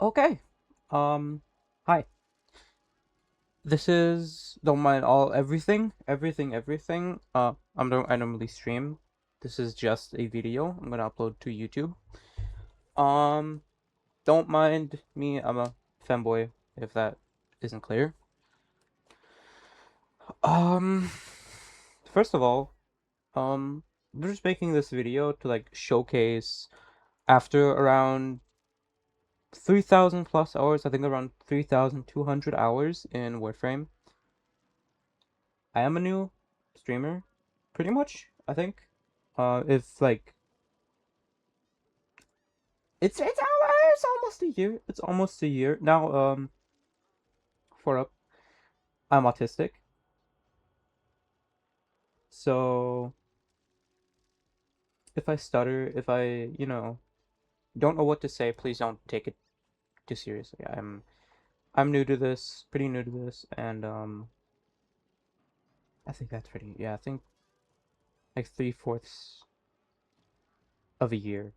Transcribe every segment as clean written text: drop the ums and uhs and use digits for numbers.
Okay. Hi. This is don't mind all everything. I normally stream. This is just a video. I'm gonna upload to YouTube. Um, don't mind me. I'm a fanboy. If that isn't clear. Um, first of all, I'm just making this video to like showcase after around 3,000 plus hours. I think around 3,200 hours in Warframe. I am a new streamer, pretty much. I think. If like it's almost a year. It's almost a year now. For up, I'm autistic, so if I stutter, if I don't know what to say, please don't take it too seriously. I'm new to this, pretty new to this, and I think that's pretty. Yeah, I think like 3/4 of a year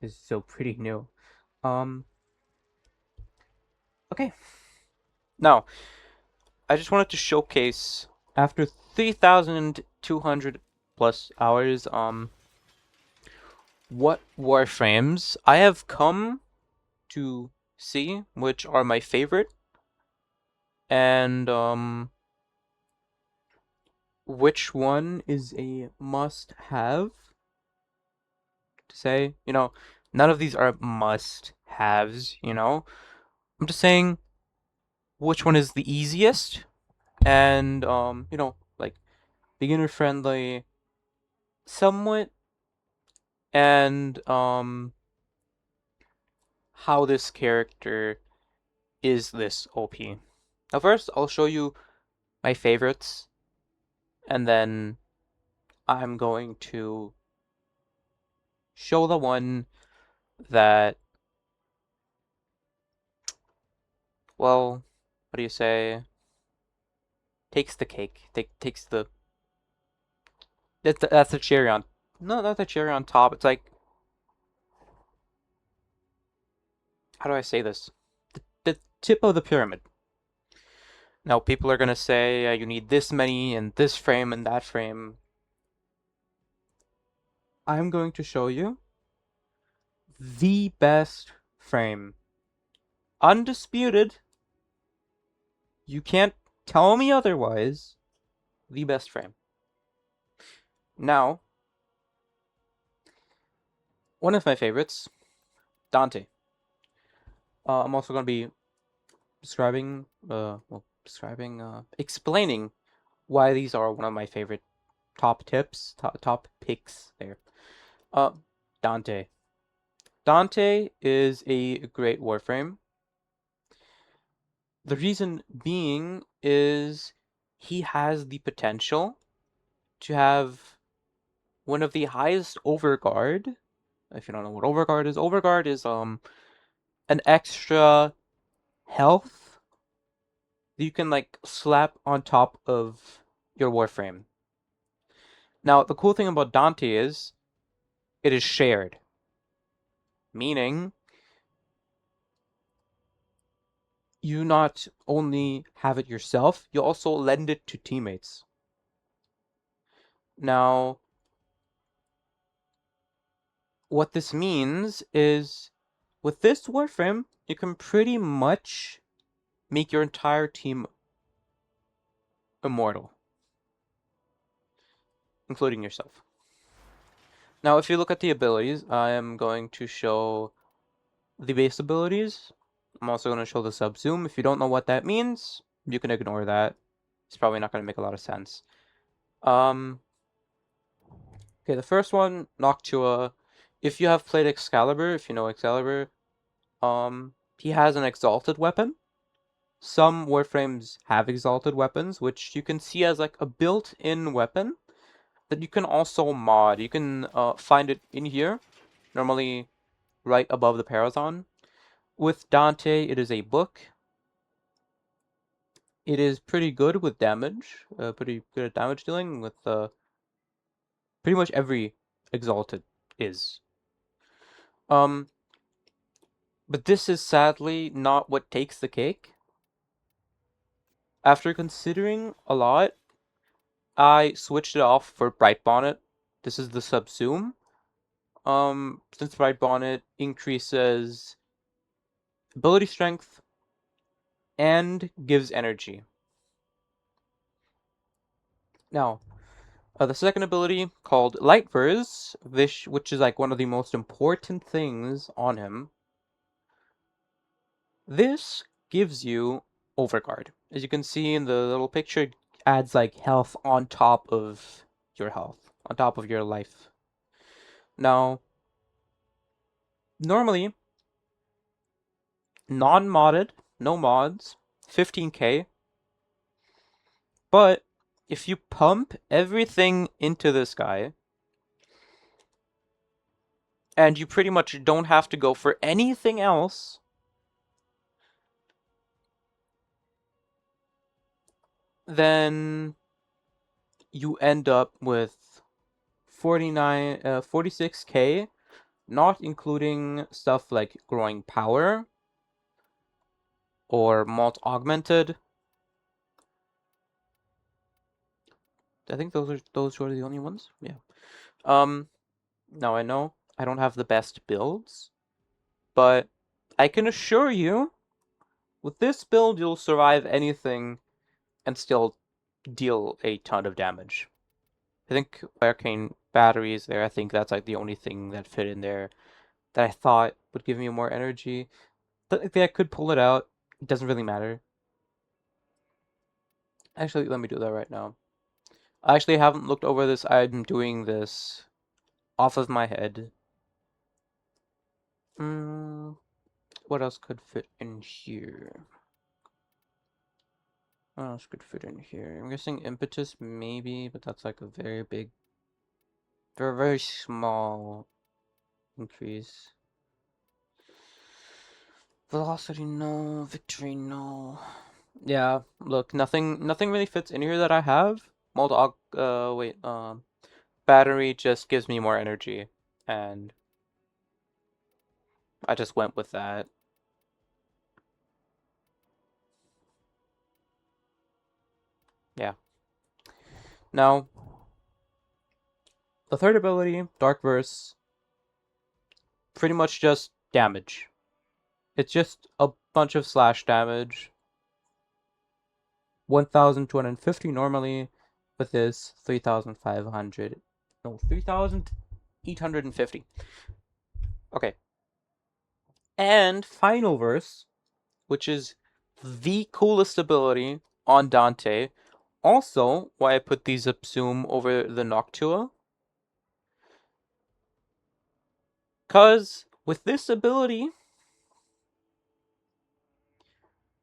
is still pretty new. Um, okay. Now, I just wanted to showcase after 3,200 plus hours, what warframes I have come to see, which are my favorite, and which one is a must-have to say. None of these are must-haves. I'm just saying which one is the easiest, and like beginner friendly, somewhat, and how this character is this OP. Now first, I'll show you my favorites, and then I'm going to show the one that, well, what do you say, takes the cake, takes the, that's the cherry on, no, not the cherry on top, it's like, how do I say this? The tip of the pyramid. Now people are gonna say you need this many and this frame and that frame. I'm going to show you the best frame. Undisputed. You can't tell me otherwise. The best frame. Now, one of my favorites, Dante. I'm also going to be explaining why these are one of my favorite top tips, top picks there. Uh, Dante. Dante is a great warframe. The reason being is he has the potential to have one of the highest overguard. If you don't know what overguard is an extra health that you can like slap on top of your warframe. Now the cool thing about Dante is it is shared, meaning you not only have it yourself, you also lend it to teammates. Now, what this means is with this warframe, you can pretty much make your entire team immortal, including yourself. Now, if you look at the abilities, I am going to show the base abilities. I'm also going to show the sub-zoom. If you don't know what that means, you can ignore that. It's probably not going to make a lot of sense. Um, okay, the first one, Noctua. If you have played Excalibur, if you know Excalibur, he has an exalted weapon. Some Warframes have exalted weapons, which you can see as like a built-in weapon that you can also mod. You can find it in here, normally right above the Parazon. With Dante, it is a book. It is pretty good with damage, pretty good at damage dealing with pretty much every exalted is. Um, But this is sadly not what takes the cake. After considering a lot, I switched it off for Bright Bonnet. This is the Subsume. Since Bright Bonnet increases ability strength and gives energy. Now, the second ability called Light Verse, which is like one of the most important things on him. This gives you Overguard. As you can see in the little picture, it adds like health on top of your health, on top of your life. Now, normally, non-modded, no mods, 15k. But if you pump everything into this guy, and you pretty much don't have to go for anything else, then you end up with 46k, not including stuff like growing power or malt augmented. I think those are the only ones. Yeah. Now I know I don't have the best builds, but I can assure you, with this build, you'll survive anything and still deal a ton of damage. I think Arcane batteries there, I think that's like the only thing that fit in there that I thought would give me more energy. But I could pull it out. It doesn't really matter. Actually, let me do that right now. I actually haven't looked over this. I'm doing this off of my head. What else could fit in here? What else could fit in here? I'm guessing impetus maybe, but that's like a very big, very small increase. Velocity, no. Victory, no. Yeah, look, nothing really fits in here that I have. Battery just gives me more energy, and I just went with that. Yeah. Now, the third ability, Dark Verse, pretty much just damage. It's just a bunch of slash damage. 1,250 normally, with this 3,500. No, 3,850. Okay. And Final Verse, which is the coolest ability on Dante. Also, why I put the Subsume over the Noctua. Because with this ability,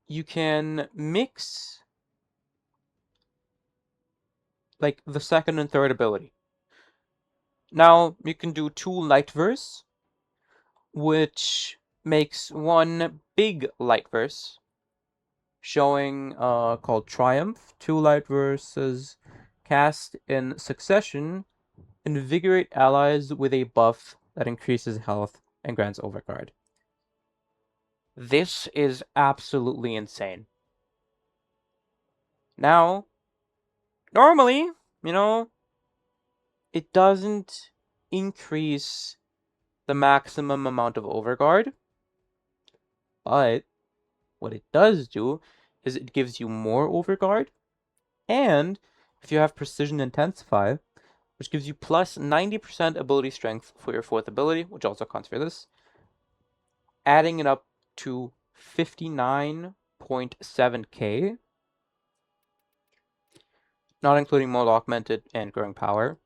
you can mix like the second and third ability. Now, you can do two Light Verse, which makes one big Light Verse, showing called Triumph. Two Light Verses cast in succession invigorate allies with a buff that increases health and grants Overguard. This is absolutely insane. Now, normally, it doesn't increase the maximum amount of Overguard, but what it does do is it gives you more Overguard, and if you have Precision Intensify, which gives you plus 90% ability strength for your fourth ability, which also counts for this, adding it up to 59.7k, not including mode augmented and growing power.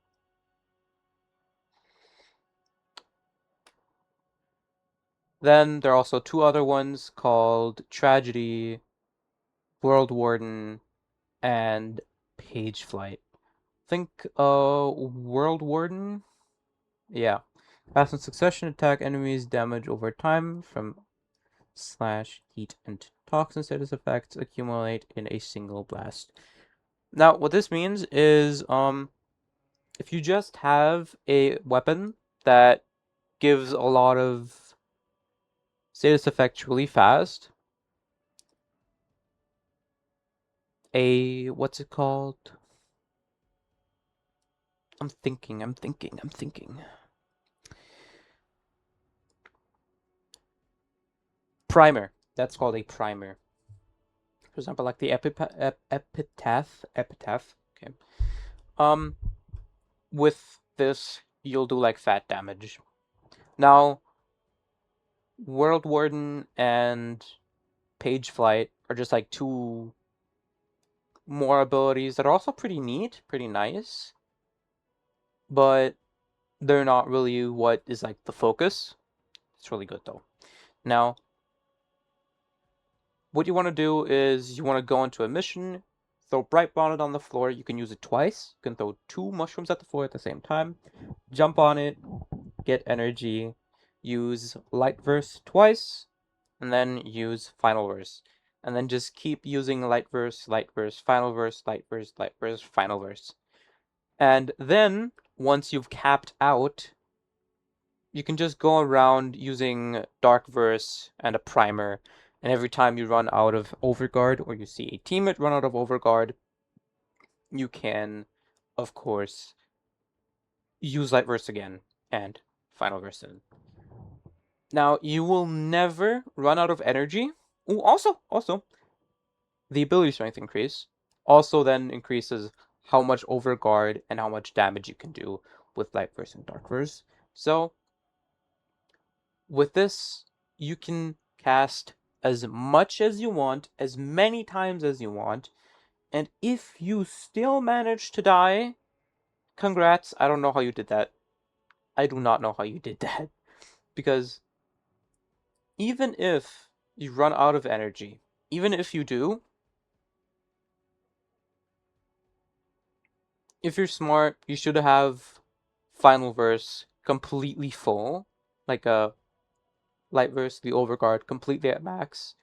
Then there are also two other ones called Tragedy, World Warden, and Page Flight. Think World Warden? Yeah. Fast in succession, attack enemies, damage over time from slash heat and toxin status effects accumulate in a single blast. Now, what this means is, if you just have a weapon that gives a lot of say this effect really fast. What's it called? I'm thinking. Primer. That's called a primer. For example, like the epitaph. Okay. Um, with this, you'll do like fat damage. Now, World Warden and Page Flight are just like two more abilities that are also pretty neat, pretty nice, but they're not really what is like the focus. It's really good though. Now, what you want to do is you want to go into a mission, throw Bright Bonnet on the floor. You can use it twice. You can throw 2 mushrooms at the floor at the same time. Jump on it, get energy, use Light Verse twice, and then use Final Verse. And then just keep using Light Verse, Final Verse, Light Verse, Final Verse. And then, once you've capped out, you can just go around using Dark Verse and a primer, and every time you run out of Overguard or you see a teammate run out of Overguard, you can, of course, use Light Verse again and Final Verse in. Now, you will never run out of energy. Ooh, also, the ability strength increase also then increases how much Overguard and how much damage you can do with Light Verse and Dark Verse. So, with this, you can cast as much as you want, as many times as you want, and if you still manage to die, congrats. I don't know how you did that. I do not know how you did that. Because even if you run out of energy, even if you do, if you're smart, you should have Final Verse completely full, like a Light Verse, the Overguard completely at max.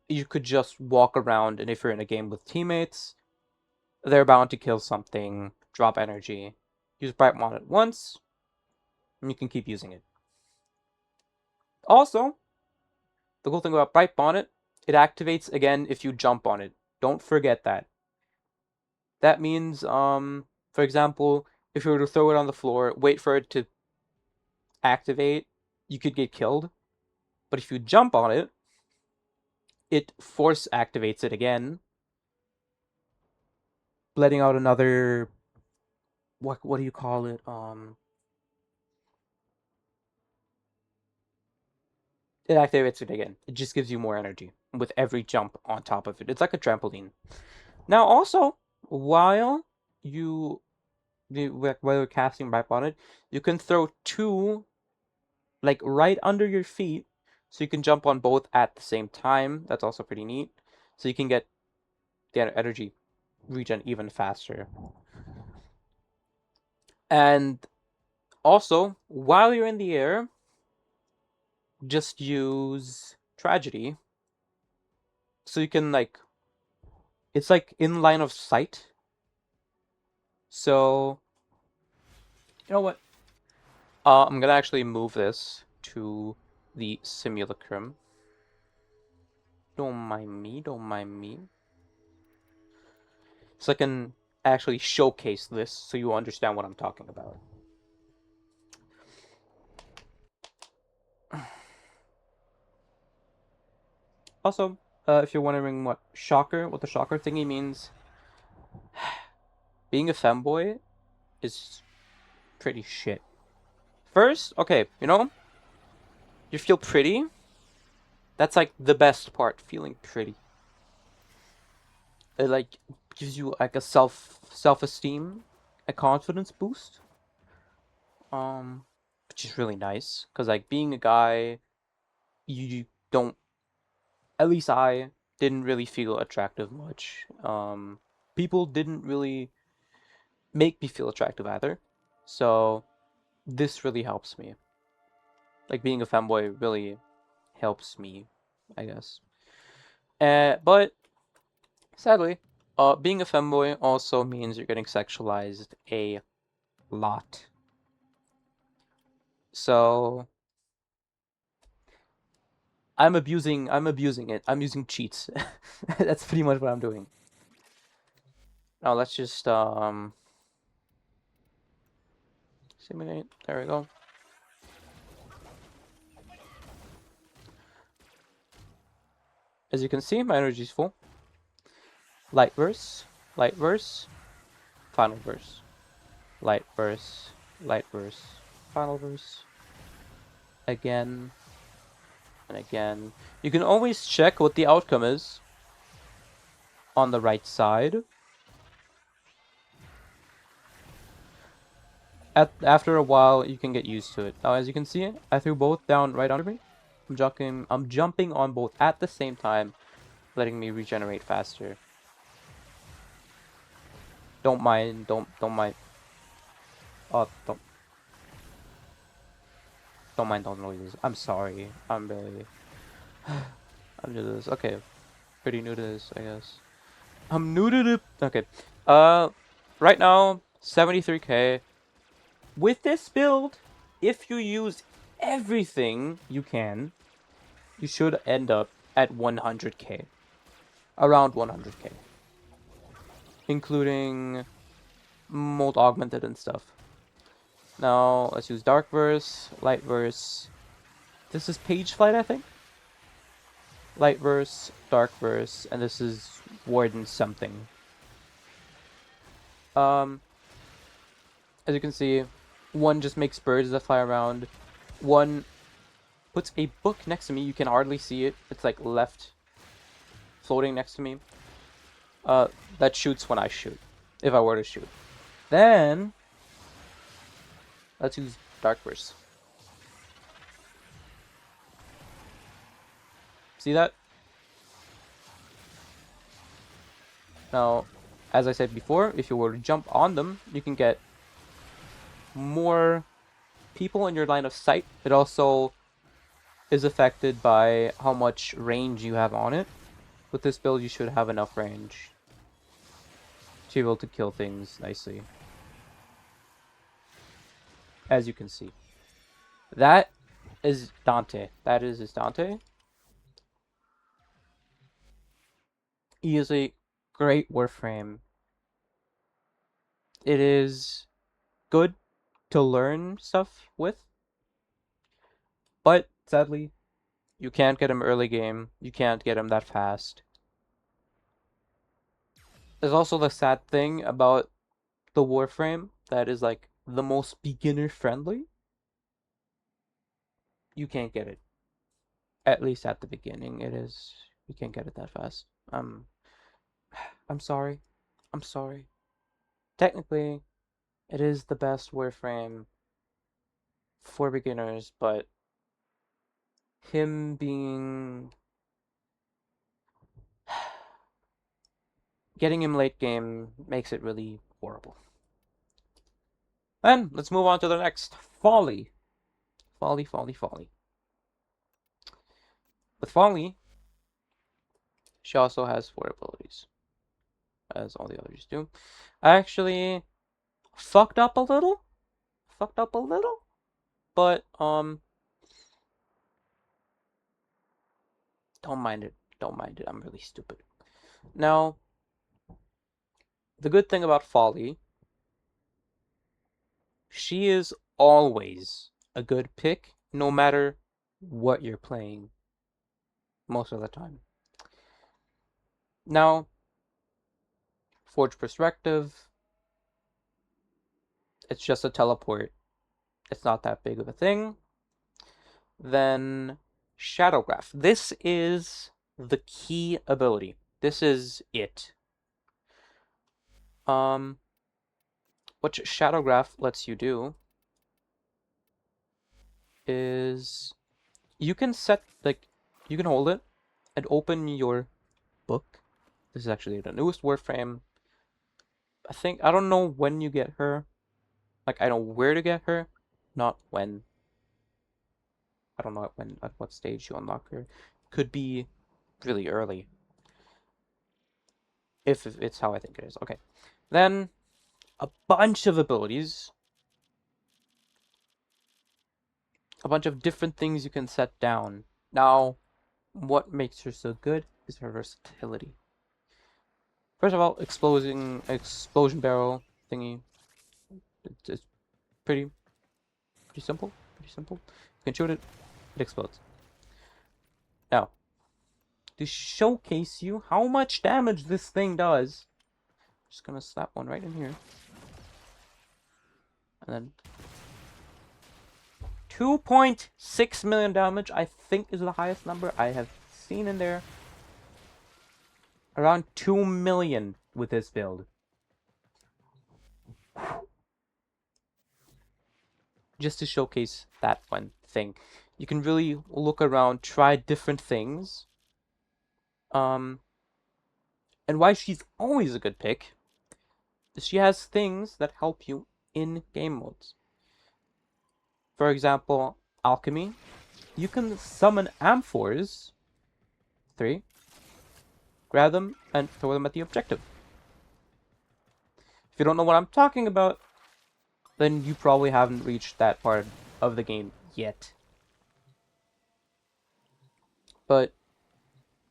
You could just walk around, and if you're in a game with teammates, they're bound to kill something, drop energy. Use Bright Bonnet once, and you can keep using it. Also, the cool thing about Bright Bonnet, it activates again if you jump on it. Don't forget that. That means, for example, if you were to throw it on the floor, wait for it to activate, you could get killed. But if you jump on it, it force activates it again, letting out another what do you call it? It activates it again. It just gives you more energy with every jump on top of it. It's like a trampoline. Now, also, while you while you're casting Bright Bonnet, you can throw 2 like right under your feet, so you can jump on both at the same time. That's also pretty neat. So you can get the energy regen even faster. And also, while you're in the air, just use Tragedy. So you can like, it's like in line of sight. So, you know what? I'm gonna actually move this to the simulacrum. Don't mind me, don't mind me. So I can actually showcase this so you understand what I'm talking about. Also, if you're wondering what the shocker thingy means, being a femboy is pretty shit. First, okay, you feel pretty. That's like the best part, feeling pretty. It like gives you like a self-esteem, a confidence boost. Um, which is really nice because like being a guy, you don't. At least I didn't really feel attractive much. People didn't really make me feel attractive either. So this really helps me. Like being a femboy really helps me, I guess. But sadly, being a femboy also means you're getting sexualized a lot. So I'm abusing it. I'm using cheats. That's pretty much what I'm doing. Now let's just simulate. There we go. As you can see, my energy is full. Light verse, final verse, light verse, final verse, again and again. You can always check what the outcome is on the right side. After a while, you can get used to it. Now, as you can see, I threw both down right under me. I'm jumping on both at the same time, letting me regenerate faster. Don't mind. Don't mind. Oh, don't mind those noises. I'm sorry. I'm really. I'm new to this. Okay, pretty new to this, I guess. I'm new to it. Okay. Right now, 73k. With this build, if you use everything you can, you should end up at 100k. Around 100k. Including mold augmented and stuff. Now, let's use dark verse, light verse. This is page flight, I think. Light verse, dark verse, and this is warden something. As you can see, one just makes birds that fly around. One puts a book next to me. You can hardly see it. It's like left floating next to me. That shoots when I shoot. If I were to shoot. Then, let's use dark verse. See that? Now, as I said before, if you were to jump on them, you can get more people in your line of sight. It also is affected by how much range you have on it. With this build, you should have enough range to be able to kill things nicely. As you can see. That is Dante. That is Dante. He is a great Warframe. It is good to learn stuff with. But, sadly, you can't get him early game. You can't get him that fast. There's also the sad thing about the Warframe that is like the most beginner friendly. You can't get it. At least at the beginning, it is. You can't get it that fast. I'm sorry. I'm sorry. Technically, it is the best Warframe for beginners, but him being getting him late game makes it really horrible. Then let's move on to the next. Folly. Folly. With Folly, she also has 4 abilities, as all the others do. I actually fucked up a little. But, don't mind it. I'm really stupid. Now, the good thing about Folly, she is always a good pick, no matter what you're playing. Most of the time. Now, Forge Perspective, it's just a teleport. It's not that big of a thing. Then, Shadowgraph. This is the key ability. This is it. What Shadowgraph lets you do is you can set, like, you can hold it and open your book. This is actually the newest Warframe. I don't know when you get her. Like, I know where to get her, not when. I don't know at what stage you unlock her. Could be really early. If it's how I think it is. Okay. Then, a bunch of abilities. A bunch of different things you can set down. Now, what makes her so good is her versatility. First of all, explosion barrel thingy. It's pretty simple. Pretty simple. You can shoot it, it explodes. Now, to showcase you how much damage this thing does, I'm just gonna slap one right in here. And then 2.6 million damage, I think, is the highest number I have seen in there. Around 2 million with this build. Just to showcase that one thing. You can really look around, try different things. And why she's always a good pick is she has things that help you in game modes. For example, alchemy. You can summon amphors. 3. Grab them and throw them at the objective. If you don't know what I'm talking about, then you probably haven't reached that part of the game yet. But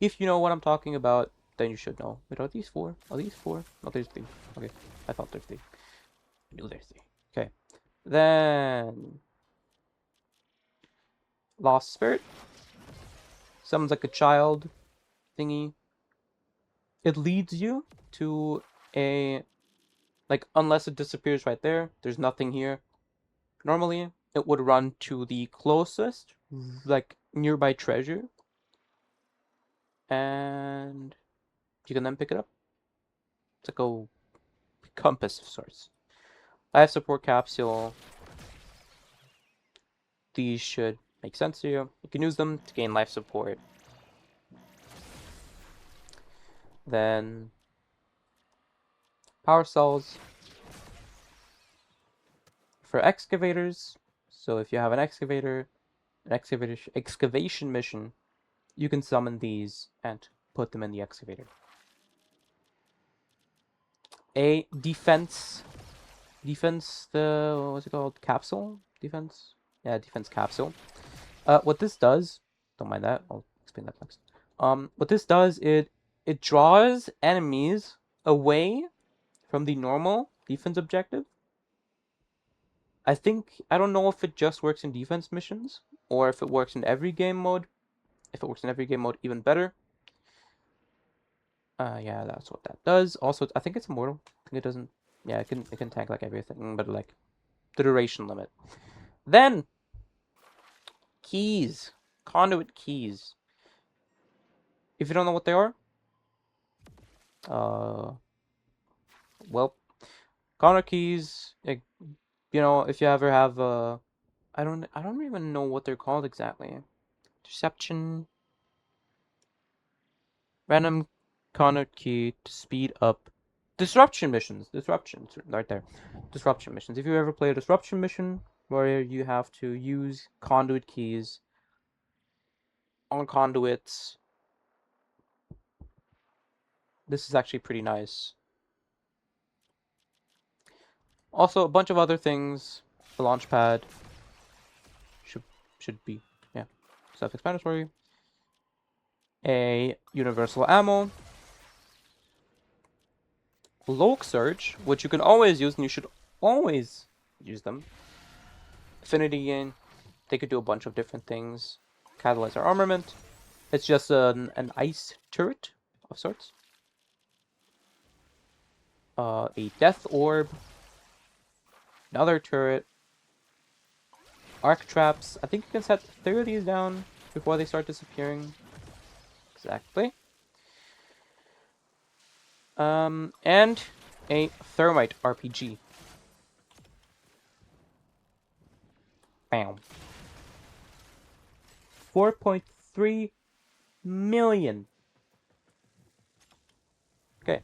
if you know what I'm talking about, then you should know. Wait, are these 4? Are these 4? No, there's 3. Okay, I thought there's 3. I knew there's 3. Okay. Then Lost Spirit. Summons like a child thingy. It leads you to a... Like, unless it disappears right there, there's nothing here. Normally, it would run to the closest, like, nearby treasure. And you can then pick it up. It's like a compass of sorts. Life support capsule. These should make sense to you. You can use them to gain life support. Then power cells for excavators. So if you have an excavation mission, you can summon these and put them in the excavator. A defense, what's it called? Capsule? Defense? Yeah, defense capsule. What this does, don't mind that, I'll explain that next. What this does, it draws enemies away from the normal defense objective. I don't know if it just works in defense missions, or if it works in every game mode. If it works in every game mode, even better. Yeah, that's what that does. Also, I think it's immortal. I think it doesn't... Yeah, it can tank like everything, but like the duration limit. Then keys, conduit keys. If you don't know what they are, well, conduit keys. Like, you know, if you ever have I don't even know what they're called exactly. Deception. Random conduit key to speed up disruption missions. Disruptions right there. Disruption missions. If you ever play a disruption mission where you have to use conduit keys on conduits, this is actually pretty nice. Also, a bunch of other things. The launch pad should be, yeah, self-explanatory. A universal ammo. Loke Surge, which you can always use, and you should always use them. Affinity gain. They could do a bunch of different things. Catalyzer armament. It's just an ice turret of sorts. A death orb. Another turret. Arc traps. I think you can set 3 of these down before they start disappearing. Exactly. And a thermite RPG. Bam. 4.3 million. Okay.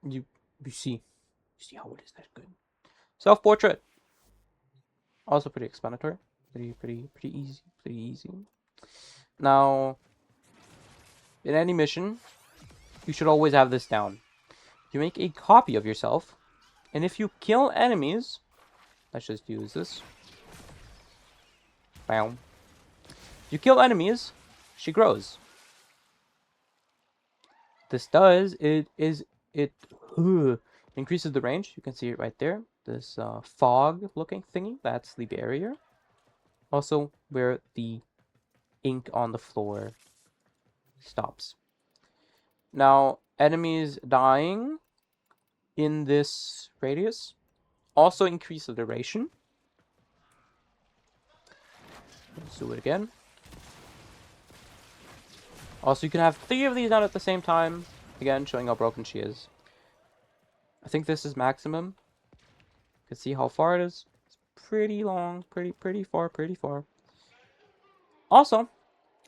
You see how it is that good. Self-portrait. Also pretty explanatory. Pretty easy. Now, in any mission, you should always have this down. You make a copy of yourself And if you kill enemies, let's just use this. Bam. If you kill enemies, she grows. This does it increases the range. You can see it right there. This fog looking thingy, that's the barrier. Also where the ink on the floor stops. Now, enemies dying in this radius also increase the duration. Let's do it again. Also, you can have 3 of these out at the same time. Again, showing how broken she is. I think this is maximum. You can see how far it is. It's pretty long, pretty far. Also,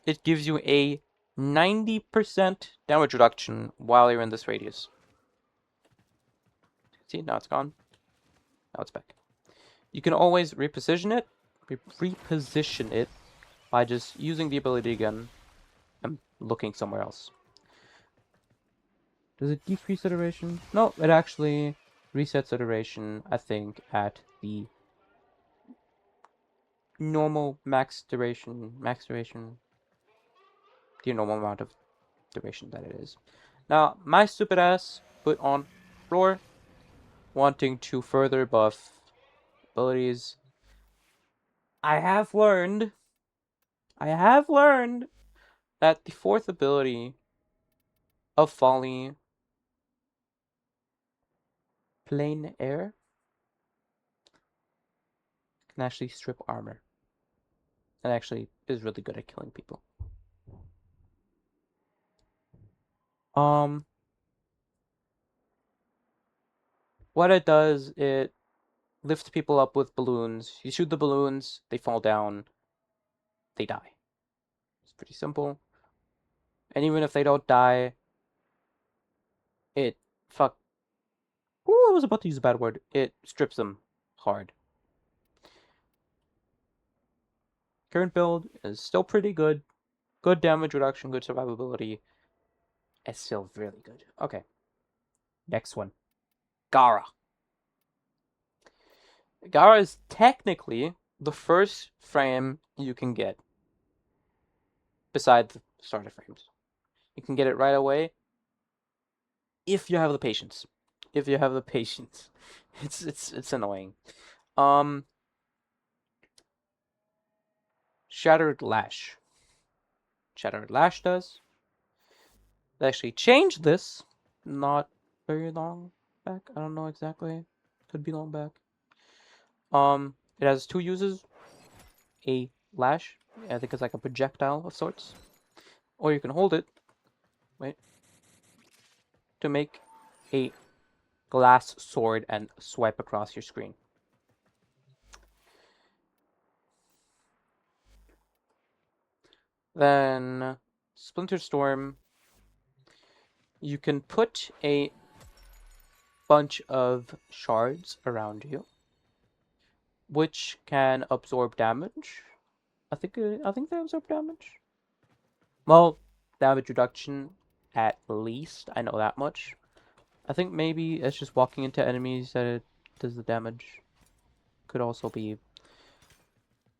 it gives you a 90% damage reduction while you're in this radius. See, now it's gone. Now it's back. You can always reposition it by just using the ability again and looking somewhere else. Does it decrease the duration? No, it actually resets the duration, I think, at the normal max duration, the normal amount of duration that it is. Now, my stupid ass put on floor, wanting to further buff abilities. I have learned that the 4th ability of Folly, Plein Air, can actually strip armor. And actually is really good at killing people. What it does, it lifts people up with balloons. You shoot the balloons, they fall down, they die. It's pretty simple. And even if they don't die, it fuck. Ooh, I was about to use a bad word. It strips them hard. Current build is still pretty good. Good damage reduction, good survivability. It's still really good. Okay. Next one. Gara. Gara is technically the first frame you can get. Besides the starter frames. You can get it right away. If you have the patience. If you have the patience. It's annoying. Shattered Lash. Shattered Lash does. They actually changed this not very long back. I don't know exactly. Could be long back. It has 2 uses. A lash. I think it's like a projectile of sorts. Or you can hold it. Wait. To make a glass sword and swipe across your screen. Then Splinter Storm. You can put a bunch of shards around you, which can absorb damage. I think they absorb damage. Well, damage reduction at least. I know that much. I think maybe it's just walking into enemies that it does the damage. Could also be.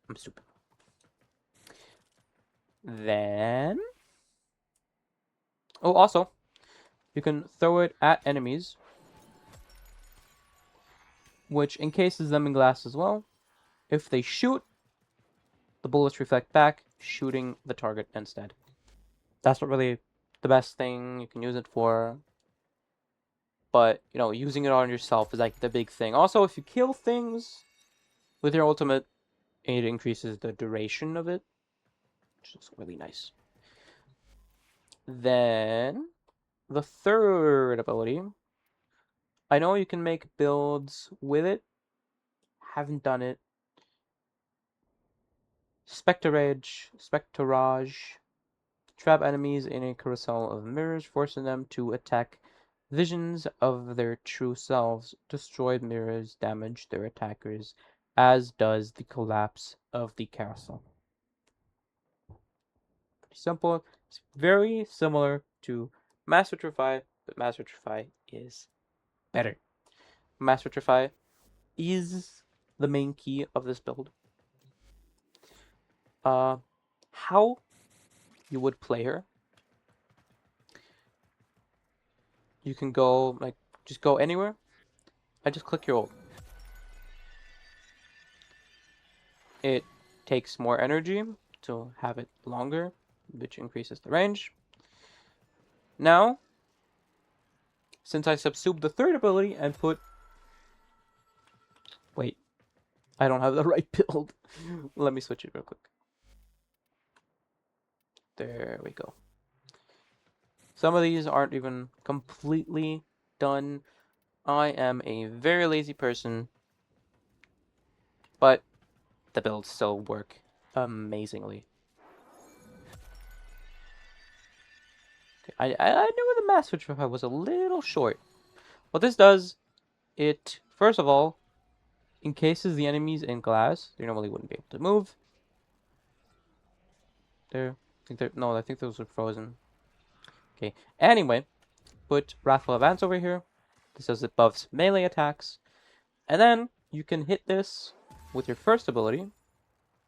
I'm stupid. Then. Oh, also, you can throw it at enemies, which encases them in glass as well. If they shoot, the bullets reflect back, shooting the target instead. That's not really the best thing you can use it for. But, using it on yourself is like the big thing. Also, if you kill things with your ultimate, it increases the duration of it, which is really nice. Then, the third ability. I know you can make builds with it. Haven't done it. Spectrage. Trap enemies in a carousel of mirrors, forcing them to attack visions of their true selves. Destroyed mirrors damage their attackers, as does the collapse of the carousel. Pretty simple. It's very similar to Mass Vitrify, but Mass Vitrify is better. Mass Vitrify is the main key of this build. How you would play her. You can go, like, just go anywhere. I just click your ult. It takes more energy to have it longer, which increases the range. Now, since I subsumed the third ability and put... Wait, I don't have the right build. Let me switch it real quick. There we go. Some of these aren't even completely done. I am a very lazy person, but the builds still work amazingly. Okay, I knew the Mass Vitrify was a little short. What this does, it, first of all, encases the enemies in glass. They normally wouldn't be able to move. There. No, I think those are frozen. Okay. Anyway, put Wrathful Advance over here. This does it buffs melee attacks. And then you can hit this with your first ability,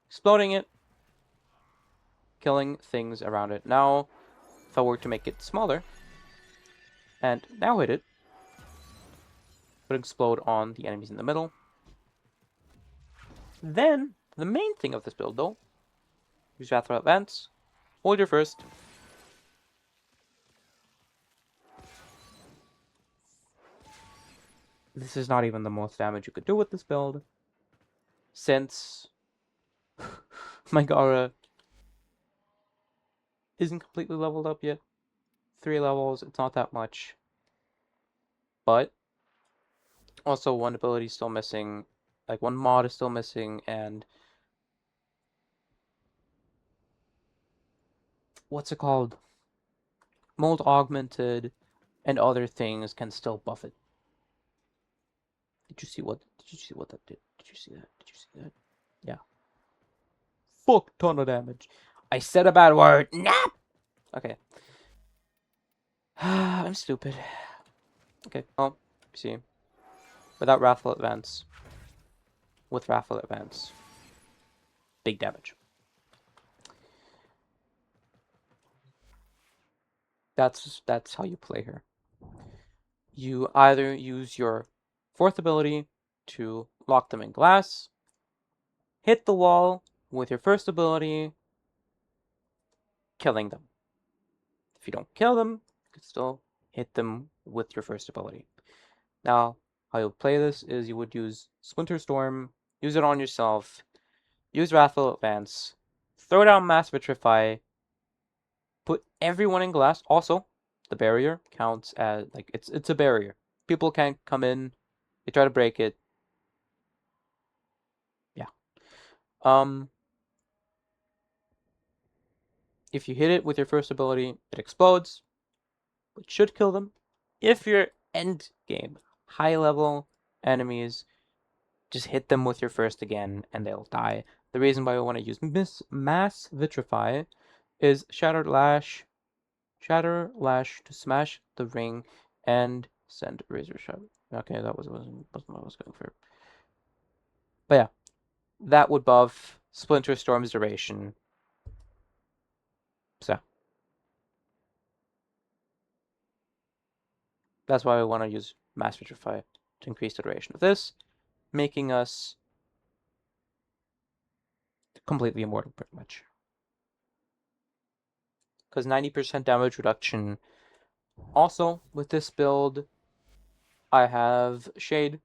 exploding it, killing things around it. Now, if I were to make it smaller, and now hit it, it would explode on the enemies in the middle. Then, the main thing of this build though, use Wrathful Advance, hold your first, this is not even the most damage you could do with this build, since my Gara isn't completely leveled up yet. 3 levels, it's not that much. But also one ability is still missing, like one mod is still missing, and what's it called? Mold Augmented and other things can still buff it. Did you see what that did? Did you see that? Did you see that? Yeah. Fuck ton of damage. I said a bad word. Nap. Okay. I'm stupid. Okay, well, see. Without Wrathful Advance. With Wrathful Advance. Big damage. That's how you play her. You either use your fourth ability to lock them in glass, hit the wall with your first ability, killing them. If you don't kill them, you can still hit them with your first ability. Now, how you'll play this is you would use Splinter Storm, use it on yourself, use Wrathful Advance, throw down Mass Vitrify, put everyone in glass. Also, the barrier counts as, like, it's a barrier. People can't come in, they try to break it. Yeah. If you hit it with your first ability, it explodes, which should kill them. If you're end game, high level enemies, just hit them with your first again and they'll die. The reason why I want to use Mass Vitrify is Shatter Lash to smash the ring and send Razor Shot. Okay, that wasn't what I was going for. But yeah, that would buff Splinter Storm's duration. So that's why I want to use Mass Vitrify to increase the duration of this, making us completely immortal pretty much. Because 90% damage reduction. Also, with this build, I have Shade.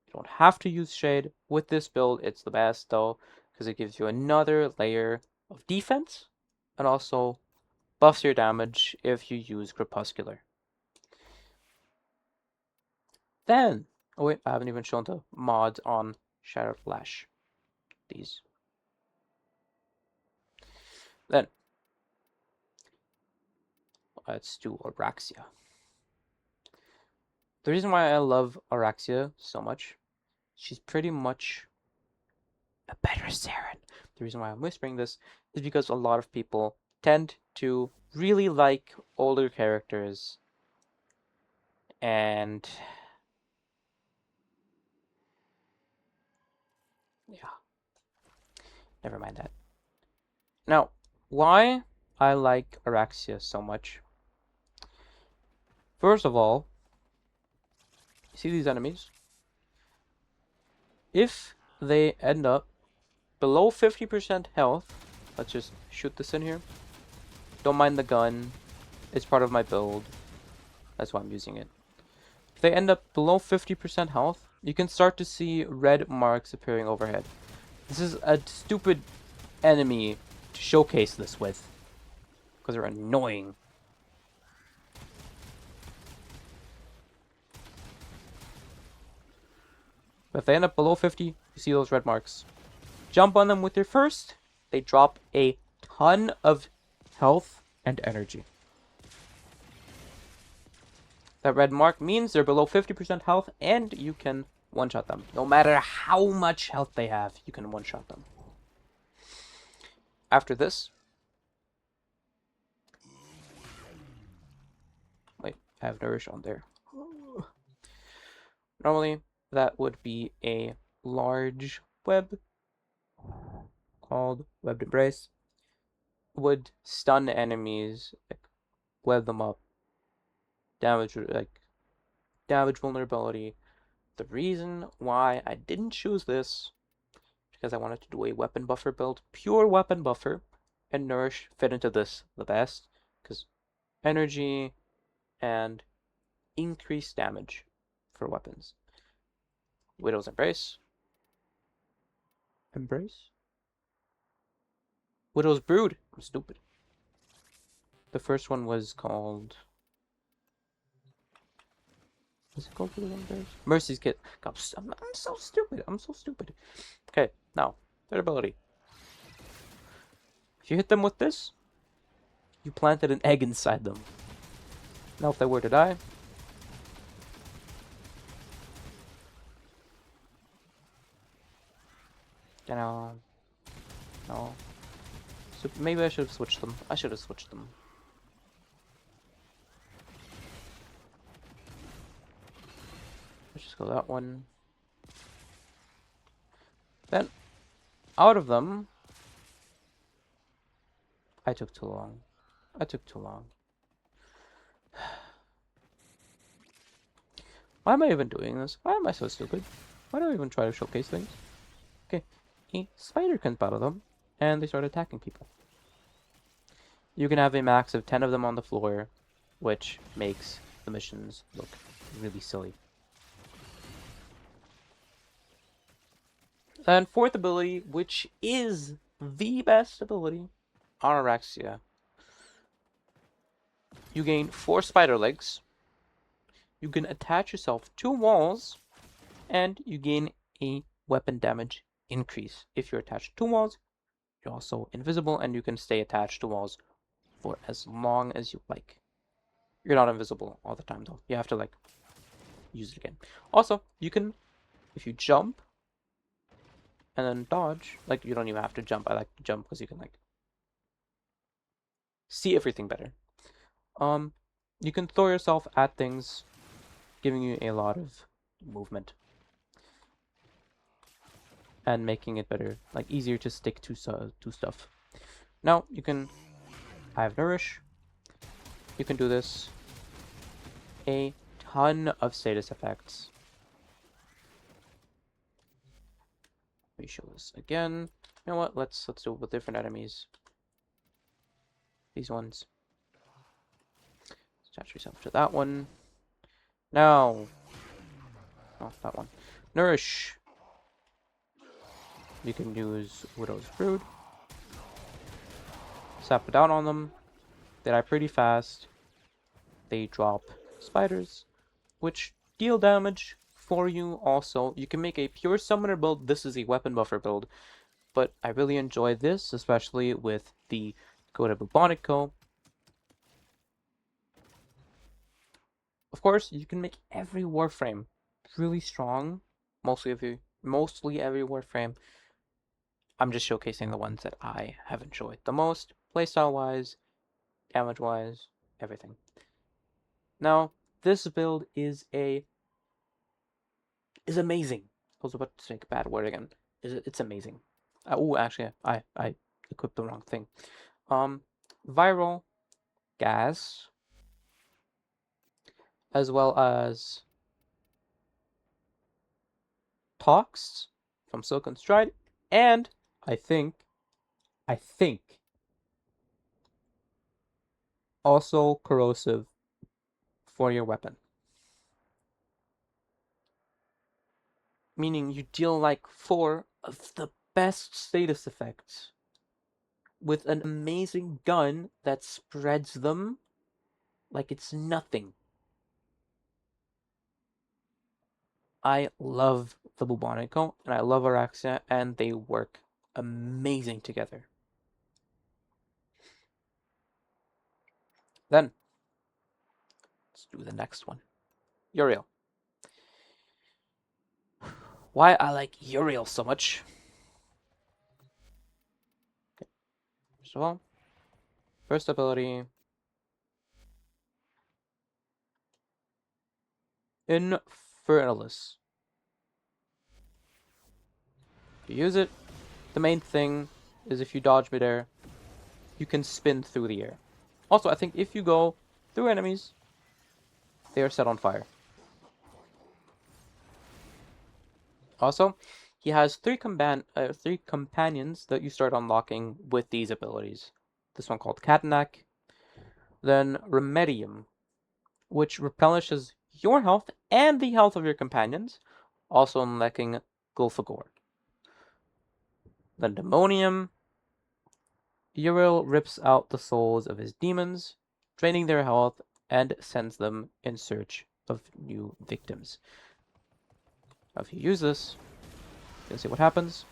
You don't have to use Shade. With this build, it's the best though, because it gives you another layer of defense, and also buffs your damage if you use Crepuscular. Then, oh wait, I haven't even shown the mods on Shadow Flash. These. Then, let's do Auraxia. The reason why I love Auraxia so much, she's pretty much a better Saren. The reason why I'm whispering this is because a lot of people tend to really like older characters, and never mind that. Now, why I like Araxia so much? First of all, see these enemies? If they end up below 50% health, let's just shoot this in here. Don't mind the gun. It's part of my build. That's why I'm using it. If they end up below 50% health, you can start to see red marks appearing overhead. This is a stupid enemy to showcase this with, because they're annoying. But if they end up below 50, you see those red marks. Jump on them with your first, they drop a ton of health and energy. That red mark means they're below 50% health, and you can one-shot them. No matter how much health they have, you can one-shot them. After this... Wait, I have Nourish on there. Normally, that would be a large web called Webbed Embrace. Would stun enemies, like, web them up, damage vulnerability. The reason why I didn't choose this because I wanted to do a weapon buffer build, pure weapon buffer, and Nourish fit into this the best because energy and increased damage for weapons. Widow's Embrace. Widow's Brood. I'm stupid. The first one was called... Is it called Widow's Embrace? Mercy's Kit. God, I'm so stupid. I'm so stupid. Okay, now, third ability. If you hit them with this, you planted an egg inside them. Now if they were to die... No. So maybe I should have switched them. Let's just go that one. Then, out of them... I took too long. Why am I even doing this? Why am I so stupid? Why do I even try to showcase things? Okay, a spider comes out of them, and they start attacking people. You can have a max of 10 of them on the floor, which makes the missions look really silly. And fourth ability, which is the best ability on Araxia. You gain 4 spider legs. You can attach yourself to walls, and you gain a weapon damage increase. If you're attached to walls, you're also invisible, and you can stay attached to walls for as long as you like. You're not invisible all the time, though. You have to, like, use it again. Also, you can, if you jump and then dodge, like, you don't even have to jump. I like to jump because you can, like, see everything better. You can throw yourself at things, giving you a lot of movement and making it better, like easier to stick to stuff. Now you can... I have Nourish. You can do this. A ton of status effects. Let me show this again. You know what? Let's do it with different enemies. These ones. Attach yourself to that one. Now, oh, that one. Nourish. You can use Widow's Brood. Sap it down on them. They die pretty fast. They drop spiders, which deal damage for you also. You can make a pure summoner build. This is a weapon buffer build, but I really enjoy this, especially with the Coda Bubonic Co. Of course, you can make every Warframe really strong. Mostly every Warframe. I'm just showcasing the ones that I have enjoyed the most, playstyle-wise, damage-wise, everything. Now, this build is amazing. I was about to say a bad word again. It's amazing. Oh, actually, I equipped the wrong thing. Viral gas, as well as Tox from Silken Stride, and I think also corrosive for your weapon. Meaning you deal like 4 of the best status effects with an amazing gun that spreads them like it's nothing. I love the Bubonico and I love Araxia, and they work amazing together. Then, let's do the next one. Uriel. Why I like Uriel so much. Okay. First of all, first ability, Infernalis. If you use it, the main thing is if you dodge midair, you can spin through the air. Also, I think if you go through enemies, they are set on fire. Also, he has three companions that you start unlocking with these abilities. This one called Katanak, then Remedium, which replenishes your health and the health of your companions, also unlocking Gulfagor. Then Demonium. Uriel rips out the souls of his demons, draining their health, and sends them in search of new victims. Now, if you use this, you can see what happens.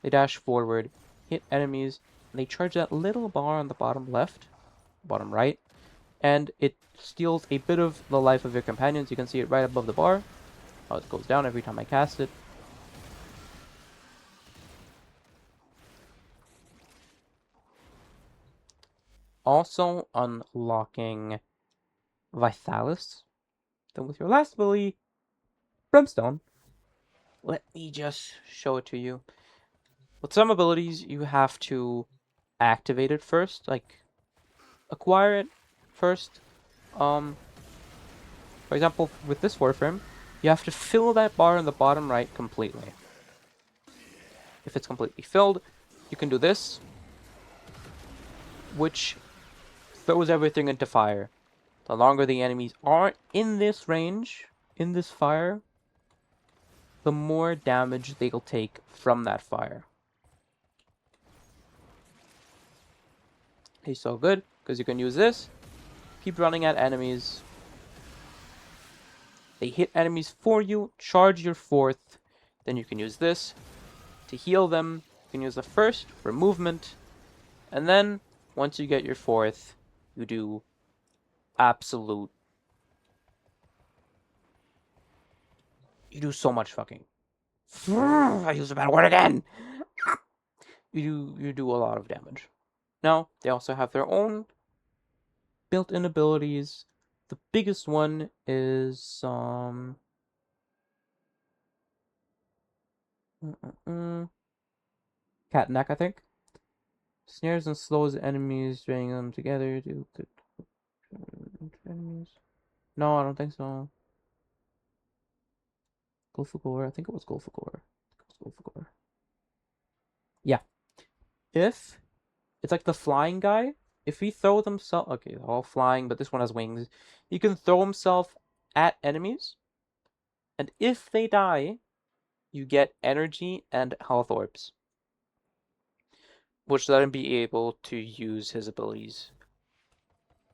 They dash forward, hit enemies, and they charge that little bar on the bottom left, bottom right, and it steals a bit of the life of your companions. You can see it right above the bar. How it goes down every time I cast it. Also unlocking Vithalis. Then with your last ability, Brimstone. Let me just show it to you. With some abilities, you have to activate it first, like acquire it first. For example, with this Warframe, you have to fill that bar in the bottom right completely. If it's completely filled, you can do this, which throws everything into fire. The longer the enemies are in this range, in this fire, the more damage they'll take from that fire. He's so good, because you can use this, keep running at enemies. They hit enemies for you, charge your fourth, then you can use this to heal them. You can use the first for movement, and then once you get your fourth, you do absolute. You do so much fucking. I used a bad word again. You do a lot of damage. Now they also have their own built-in abilities. The biggest one is Cat Neck, I think. Snares and slows enemies, draining them together. Enemies. No, I don't think so. Gulfagor. I think it was Gulfagor. Yeah. If it's like the flying guy, if he throw himself, okay, they're all flying, but this one has wings. He can throw himself at enemies, and if they die, you get energy and health orbs, which let him be able to use his abilities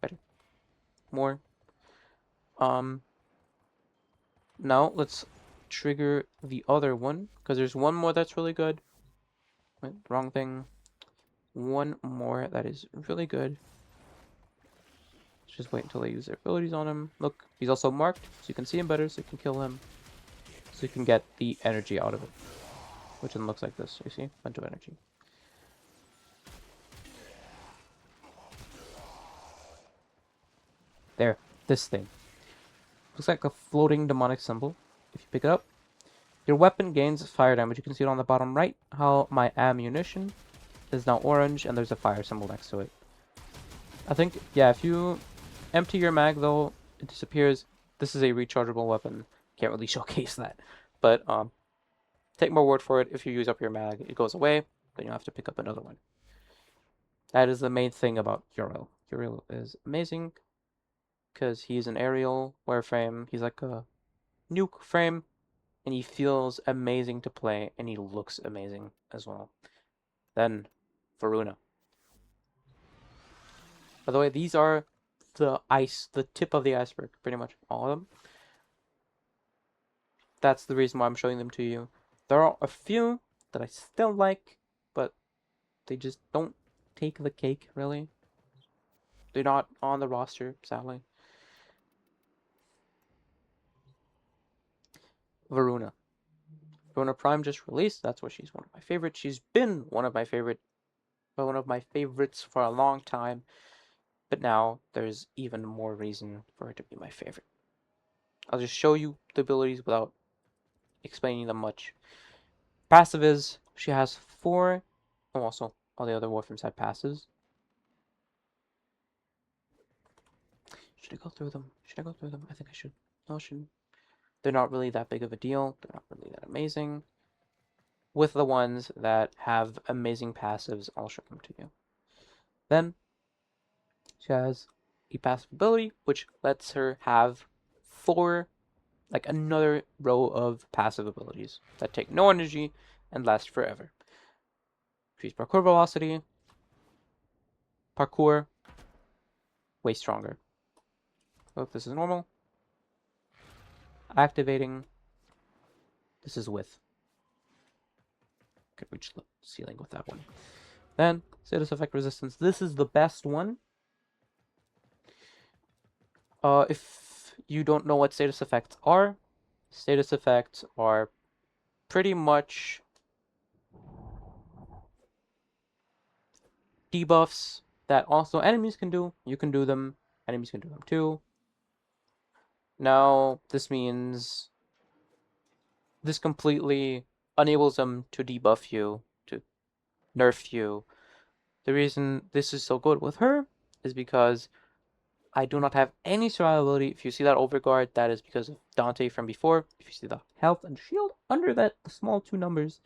better, more. Now let's trigger the other one, because there's one more that's really good. Wait, wrong thing. One more that is really good. Let's just wait until they use their abilities on him. Look, he's also marked, so you can see him better, so you can kill him. So you can get the energy out of it. Which one looks like this, you see? Bunch of energy. There, this thing. Looks like a floating demonic symbol. If you pick it up, Your weapon gains fire damage. You can see it on the bottom right, how my ammunition is now orange, and there's a fire symbol next to it. I think, yeah, if you empty your mag, though, it disappears. This is a rechargeable weapon. Can't really showcase that. But, take my word for it. If you use up your mag, it goes away. Then you'll have to pick up another one. That is the main thing about Uriel. Uriel is amazing because he's an aerial wireframe. He's like a nuke frame, and he feels amazing to play, and he looks amazing as well. Then, Varuna. By the way, these are the tip of the iceberg, pretty much all of them. That's the reason why I'm showing them to you. There are a few that I still like, but they just don't take the cake, really. They're not on the roster, sadly. Varuna. Varuna Prime just released. That's why she's one of my favorites. She's been one of my favorites for a long time. But now there's even more reason for her to be my favorite. I'll just show you the abilities without explaining them much. Passive is she has 4. Oh, also all the other Warframes had passives. Should I go through them? I think I should. No, I shouldn't. They're not really that big of a deal. They're not really that amazing. With the ones that have amazing passives, I'll show them to you. Then she has a passive ability, which lets her have 4, like another row of passive abilities that take no energy and last forever. Increase parkour velocity, parkour, way stronger. Oh, this is normal. Activating. This is width. Could reach the ceiling with that one. Then, status effect resistance. This is the best one. If you don't know what status effects are pretty much debuffs that also enemies can do. You can do them. Enemies can do them too. Now, this means this completely enables them to debuff you, to nerf you. The reason this is so good with her is because I do not have any survivability. If you see that overguard, that is because of Dante from before. If you see the health and shield under that, the smaller 2 numbers,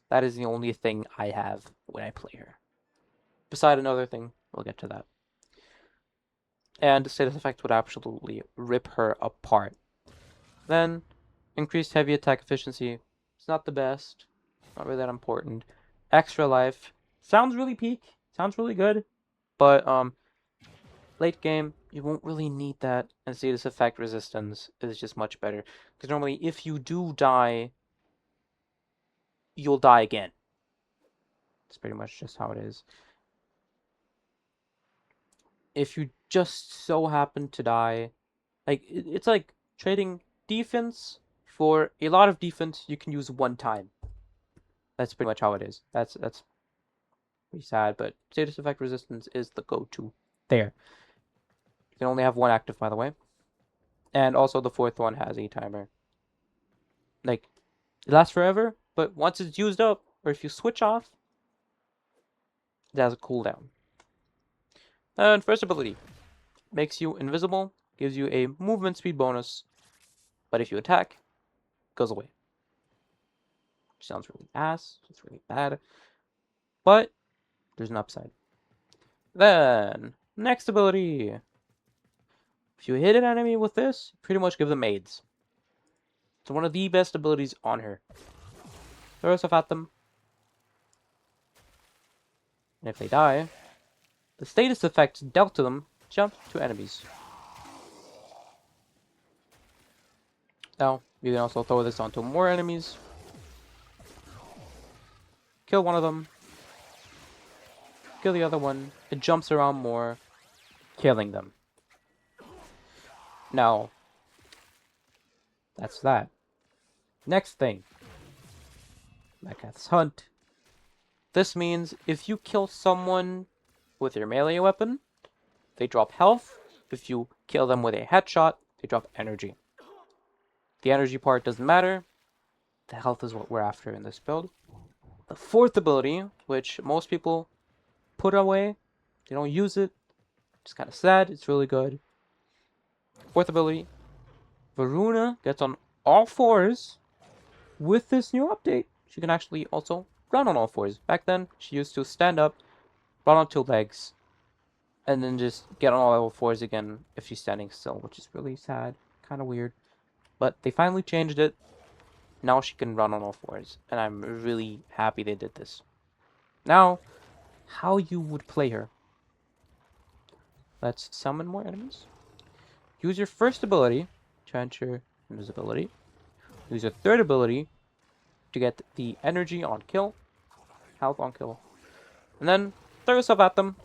that is the only thing I have when I play her. Beside another thing, we'll get to that. And status effect would absolutely rip her apart. Then, increased heavy attack efficiency. It's not the best. Not really that important. Extra life. Sounds really peak. Sounds really good. But, late game, you won't really need that. And status effect resistance is just much better. Because normally, if you do die, you'll die again. It's pretty much just how it is. If you just so happen to die, like, it's like trading defense for a lot of defense you can use one time. That's pretty much how it is. That's pretty sad, but status effect resistance is the go-to there. You can only have one active, by the way. And also the 4th one has a timer. Like, it lasts forever, but once it's used up, or if you switch off, it has a cooldown. And first ability. Makes you invisible, gives you a movement speed bonus, but if you attack, it goes away. Sounds really ass, it's really bad, but there's an upside. Then, next ability. If you hit an enemy with this, pretty much give them AIDS. It's one of the best abilities on her. Throw stuff at them. And if they die, the status effects dealt to them jump to enemies. Now, you can also throw this onto more enemies. Kill one of them. Kill the other one. It jumps around more, killing them. Now, that's that. Next thing. Makath's Hunt. This means if you kill someone with your melee weapon, they drop health. If you kill them with a headshot, they drop energy. The energy part doesn't matter. The health is what we're after in this build. The fourth ability, which most people put away, they don't use it. It's kind of sad. It's really good. Fourth ability, Varuna gets on all fours with this new update. She can actually also run on all fours. Back then, she used to stand up, run on two legs, and then just get on all fours again if she's standing still, which is really sad. Kind of weird. But they finally changed it. Now she can run on all fours, and I'm really happy they did this. Now, how you would play her. Let's summon more enemies. Use your first ability to enter invisibility. Use your third ability to get the energy on kill, health on kill. And then throw yourself at them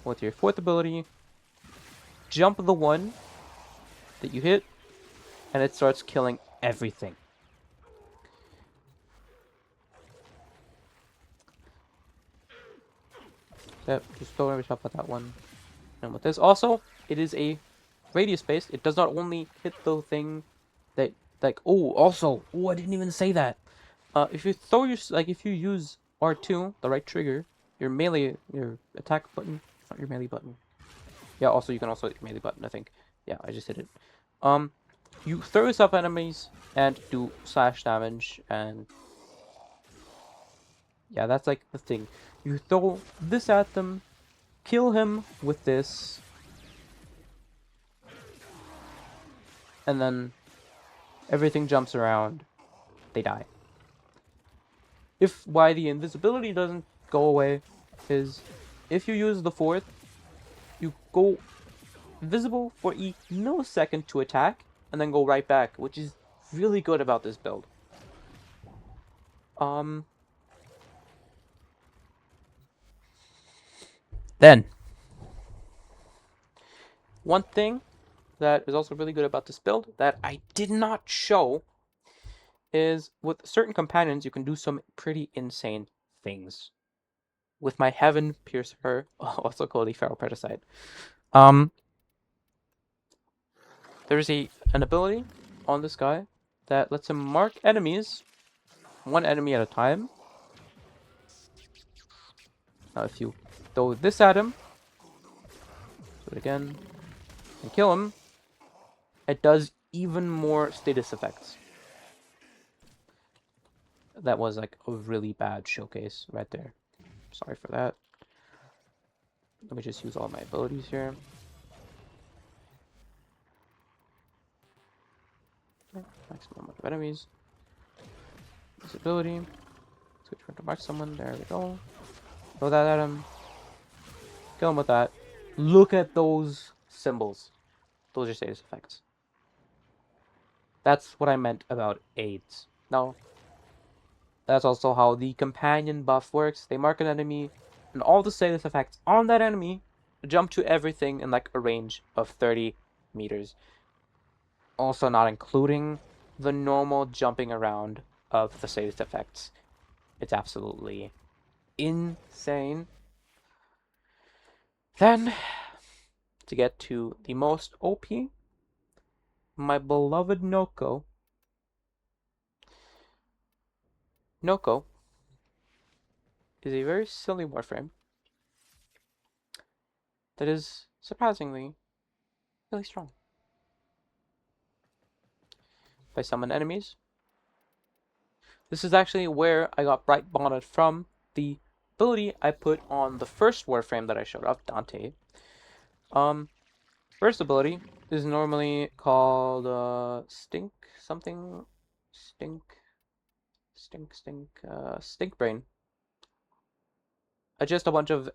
with your fourth ability. Jump the one that you hit, and it starts killing everything. Yep, just don't worry about that one. And with this, also, it is a radius based. It does not only hit the thing that, like, I didn't even say that. If you throw your, if you use R2, the right trigger, your attack button, not your melee button. Yeah, also, you can also hit your melee button, I think. Yeah, I just hit it. You throw yourself at enemies and do slash damage, and yeah, that's like the thing. You throw this at them, kill him with this, and then everything jumps around, they die. Why the invisibility doesn't go away is if you use the fourth, you go invisible for a millisecond to attack, and then go right back, which is really good about this build. Then, one thing that is also really good about this build that I did not show is with certain companions, you can do some pretty insane things. With my Heaven Piercer, also called the Feral Parasite, there's an ability on this guy that lets him mark enemies, one enemy at a time. Now, if you throw this at him, do it again, and kill him, it does even more status effects. That was like a really bad showcase right there. Sorry for that. Let me just use all my abilities here. Okay, maximum amount of enemies. This ability. Switch to mark someone. There we go. Throw that at him. Kill him with that. Look at those symbols. Those are status effects. That's what I meant about aids. Now, that's also how the companion buff works. They mark an enemy, and all the status effects on that enemy jump to everything in like a range of 30 meters. Also not including the normal jumping around of the status effects. It's absolutely insane. Then, to get to the most OP, my beloved Noko. Noko is a very silly warframe that is surprisingly really strong. If I summon enemies, this is actually where I got Bright Bonnet from, the ability I put on the first warframe that I showed off, Dante. First ability is normally called Stink Brain. Just a bunch of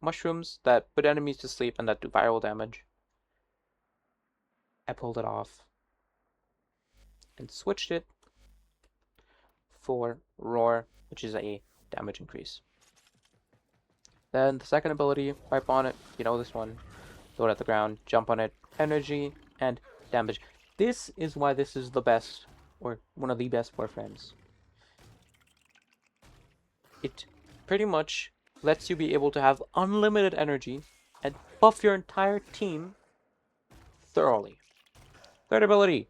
mushrooms that put enemies to sleep and that do viral damage. I pulled it off and switched it for Roar, which is a damage increase. Then the second ability, wipe on it, you know this one, throw it at the ground, jump on it, energy, and damage. This is why this is the best, or one of the best warframes. It pretty much lets you be able to have unlimited energy and buff your entire team thoroughly. Third ability.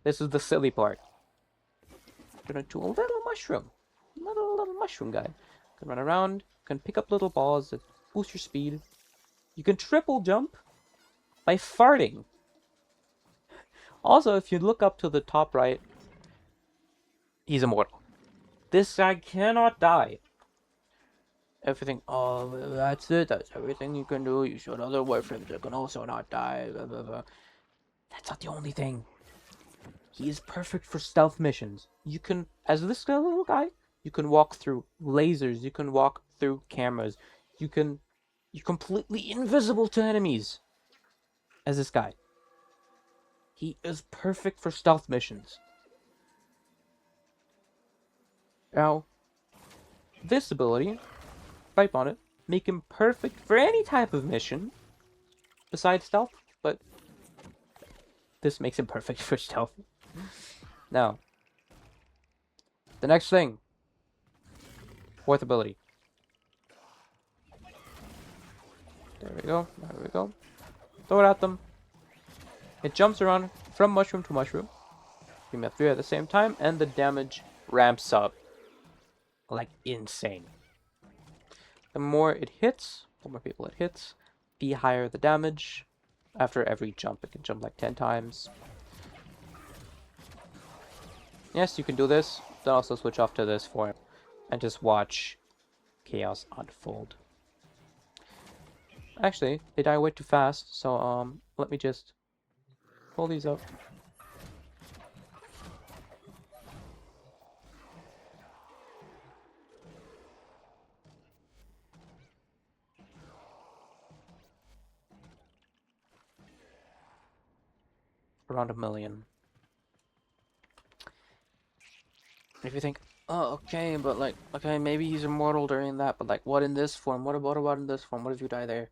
This is the silly part. Turn into a little mushroom. Little mushroom guy. Can run around, can pick up little balls that boost your speed. You can triple jump by farting. Also, if you look up to the top right, he's immortal. This guy cannot die. Everything, oh, that's it, that's everything you can do. You shoot other warframes that can also not die, blah, blah, blah. That's not the only thing. He is perfect for stealth missions. You can, as this little guy, you can walk through lasers, you can walk through cameras, you're completely invisible to enemies. As this guy. He is perfect for stealth missions. Now, this ability, type on it, make him perfect for any type of mission besides stealth, but this makes him perfect for stealth. Now, the next thing, fourth ability. There we go, there we go. Throw it at them. It jumps around from mushroom to mushroom. You have 3 at the same time, and the damage ramps up like insane. The more it hits, the more people it hits, the higher the damage. After every jump, it can jump like 10 times. Yes, you can do this. Then also switch off to this form and just watch chaos unfold. Actually, they die way too fast, so let me just pull these up. Around 1 million. If you think, oh, okay, but like, okay, maybe he's immortal during that, but like, what in this form? What about in this form? What if you die there?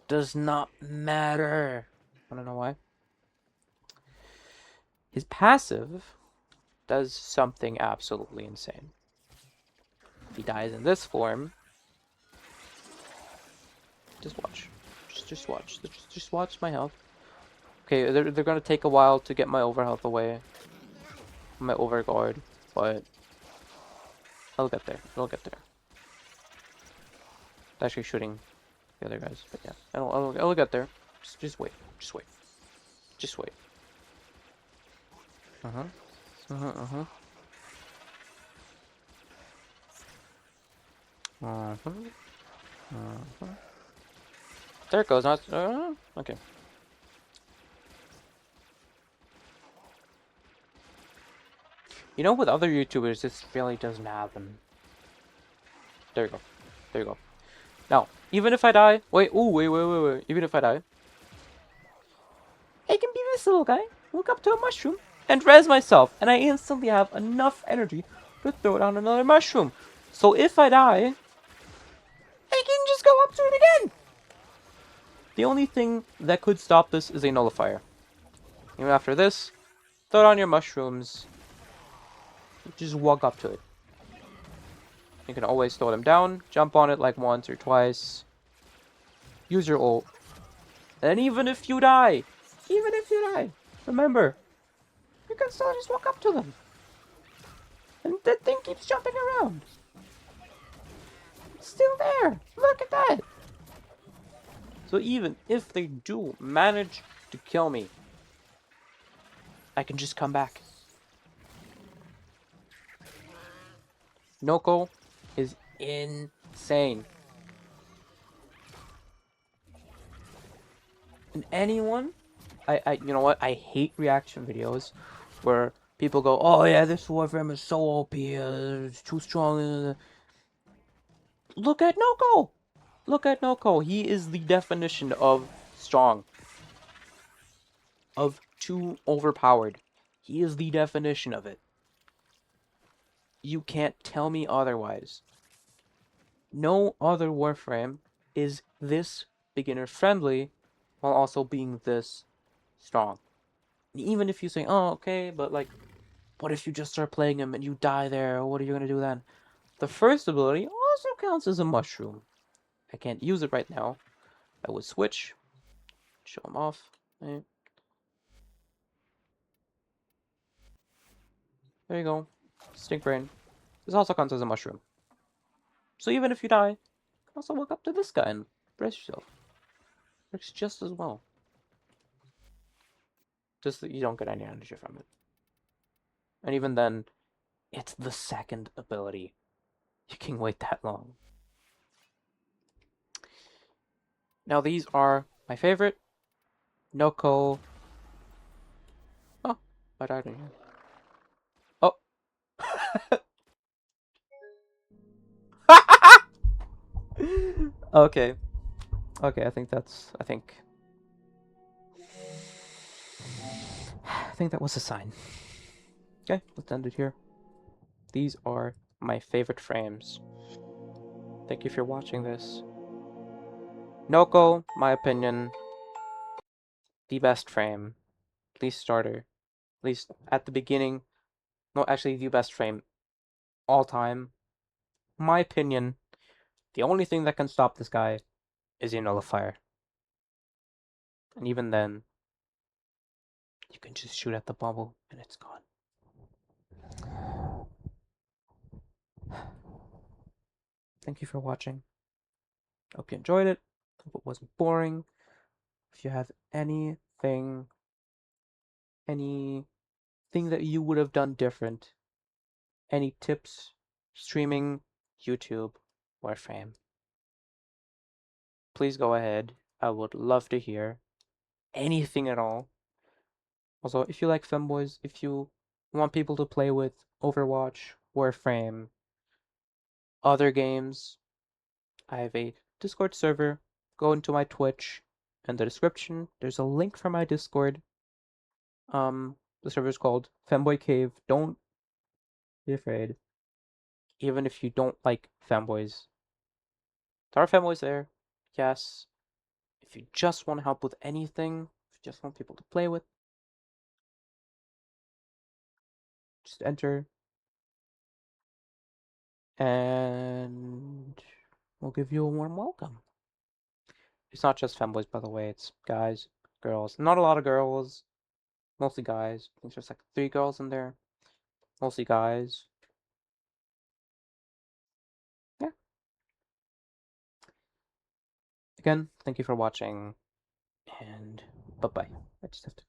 Does not matter. I don't know why. His passive does something absolutely insane. If he dies in this form, just watch. Just watch. Just watch my health. Okay, they're gonna take a while to get my overhealth away. My overguard, but I'll get there. I'll get there. Actually shooting the other guys, but yeah. I'll get there. Just wait. Just wait. Just wait. Uh-huh. Uh-huh, uh-huh. Uh-huh. Uh-huh. There it goes. Not okay. You know, with other YouTubers, this really doesn't happen. There you go. There you go. Now, even if I die, wait. Even if I die, I can be this little guy, look up to a mushroom, and res myself, and I instantly have enough energy to throw down another mushroom. So if I die, I can just go up to it again. The only thing that could stop this is a nullifier. Even after this, throw down your mushrooms. Just walk up to it. You can always throw them down, jump on it like once or twice. Use your ult. And even if you die, remember, you can still just walk up to them. And that thing keeps jumping around. It's still there. Look at that. So even if they do manage to kill me, I can just come back. Noko is insane. And anyone, you know what? I hate reaction videos where people go, "Oh yeah, this Warframe is so OP, it's too strong." Look at Noko. Look at Noko. He is the definition of strong. Of too overpowered. He is the definition of it. You can't tell me otherwise. No other Warframe is this beginner friendly while also being this strong. Even if you say, oh, okay, but like, what if you just start playing him and you die there? What are you going to do then? The first ability also counts as a mushroom. I can't use it right now. I would switch, show him off. Right? There you go. Stink brain. This also counts as a mushroom. So even if you die, you can also walk up to this guy and brace yourself. Works just as well. Just that you don't get any energy from it. And even then, it's the second ability. You can wait that long. Now these are my favorite. Noko. Oh, I died again. Oh. Okay. Okay, I think that was a sign. Okay, let's end it here. These are my favorite frames. Thank you for watching this. Noko, my opinion, the best frame. At least starter. At least at the beginning. No, actually the best frame all time. My opinion, the only thing that can stop this guy is your nullifier. And even then, you can just shoot at the bubble and it's gone. Thank you for watching. Hope you enjoyed it. Hope it wasn't boring. If you have anything that you would have done different, any tips, streaming, YouTube, Warframe, please go ahead. I would love to hear anything at all. Also, if you like femboys, if you want people to play with Overwatch, Warframe, other games, I have a Discord server. Go into my Twitch in the description. There's a link for my Discord. The server is called Femboy Cave. Don't be afraid. Even if you don't like femboys, there are femboys there. Yes. If you just want help with anything, if you just want people to play with, just enter and we'll give you a warm welcome. It's not just femboys, by the way. It's guys, girls. Not a lot of girls. Mostly guys. I think there's like 3 girls in there. Mostly guys. Yeah. Again, thank you for watching, and bye-bye. I just have to